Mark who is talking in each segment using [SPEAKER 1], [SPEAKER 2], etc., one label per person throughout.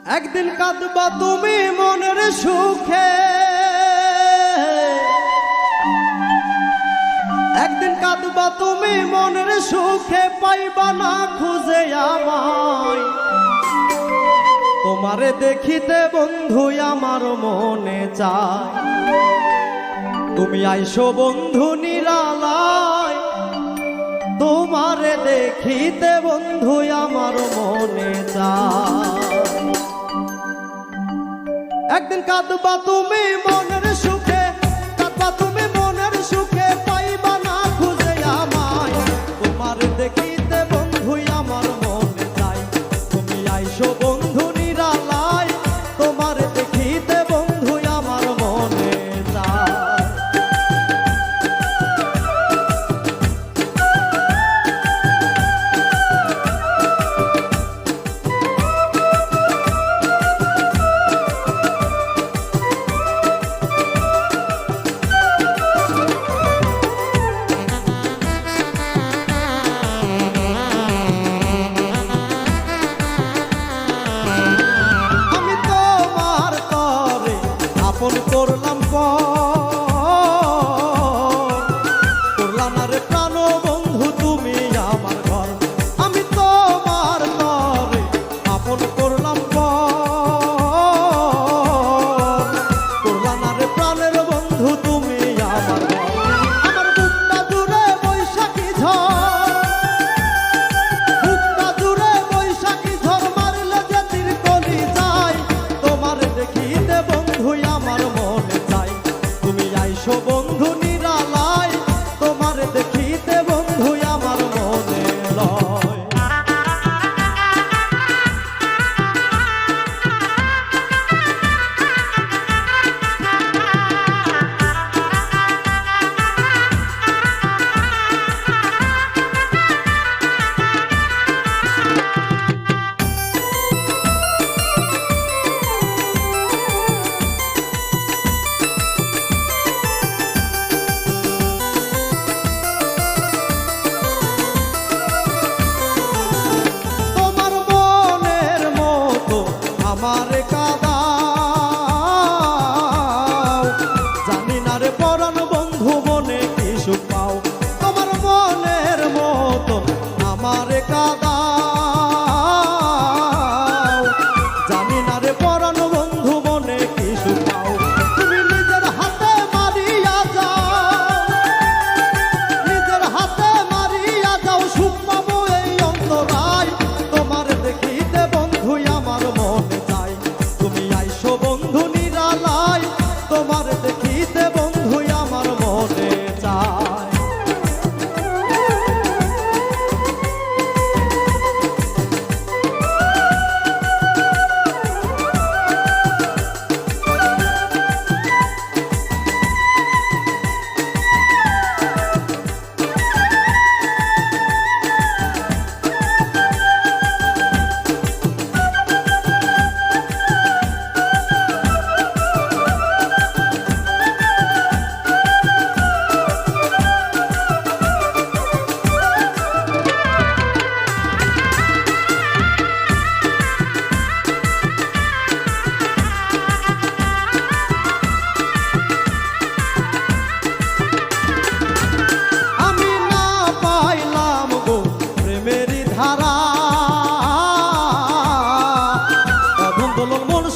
[SPEAKER 1] একদিন কাঁদবা তুমি মনের সুখে, একদিন কাঁদবা তুমি মনের সুখে, পাইবা না খুঁজে আমায়। তোমারে দেখিতে বন্ধু আমার মনে চায়, তুমি আইসো বন্ধু নিরালায়। তোমারে দেখিতে বন্ধু আমার মনে চায়। একদিন কাঁদবা তুমি মনের সুখে, কাঁদবা তুমি মনের সুখে, পাইবা না খুঁজে আমায়। তোমারে দেখিতে বন্ধু আমার মনে চায়, তুমি আইসো বন্ধু নিরালায়। তোমারে দেখিতে বন্ধু আমার মনে চায়। আপন করলাম করলাম না রে প্রাণ বন্ধু তুমি আমার ঘর। আমি তোমার তরে আপন করলাম করলাম না রে প্রাণের বন্ধু তুমি আমার ঘর। আমার বুকটা জুড়ে বৈশাখী ঝড়, বুকটা জুড়ে বৈশাখী ঝড়, মারলে যে তীর কলি যায়। তোমার দেখিতে বন্ধু আমার মনে চাই, তুমি আইসো বন্ধু নিরালায়। তোমার দেখিতে বন্ধু আমার মনে লয়। আমারে কাঁদাও, জানি না রে পরাণ বন্ধু মনে কি সুখ পাও। তোমার মনের মতো আমারে কাঁদাও, জানি না রে পরাণ বন্ধু মনে কি সুখ পাও। তুমি নিজের হাতে মারিয়া যাও, নিজের হাতে মারিয়া যাও, সুখ পাবো এই অন্তরায়। তোমার দেখিতে বন্ধু আমার মনে চাই, তুমি আইসো বন্ধু নিরালায়। তোমার দেখিতে বন্ধু আমার মনে চায়।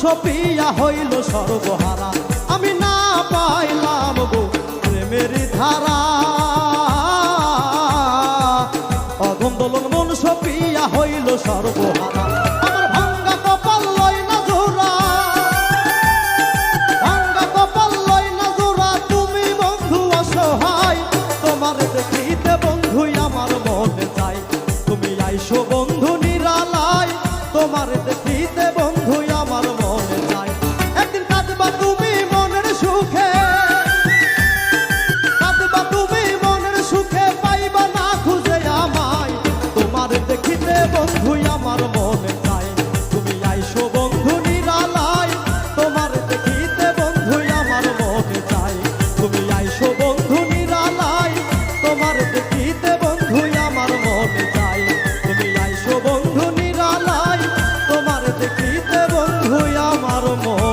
[SPEAKER 1] সপিয়া হইল সর্বহারা, আমি না পাইলাম গো প্রেমের ধারা। অধম দোলন মন সপিয়া হইল সর্বহারা। আমার ভাঙ্গা কপাল লয় না জোড়া, ভাঙ্গা কপাল লয় না জোড়া, তুমি বন্ধু অসহায়। তোমার দেখিতে বন্ধু আমার মনে চাই, তুমি আইসো বন্ধু নিরালায়। তোমার দেখিতে বন্ধু আমার মনে চাই। একদিন কাঁদবা তুমি মনের সুখে, কাঁদবা তুমি মনের সুখে, পাইবা না খুঁজে আমায়। তোমার দেখিতে বন্ধু আমার মনে মন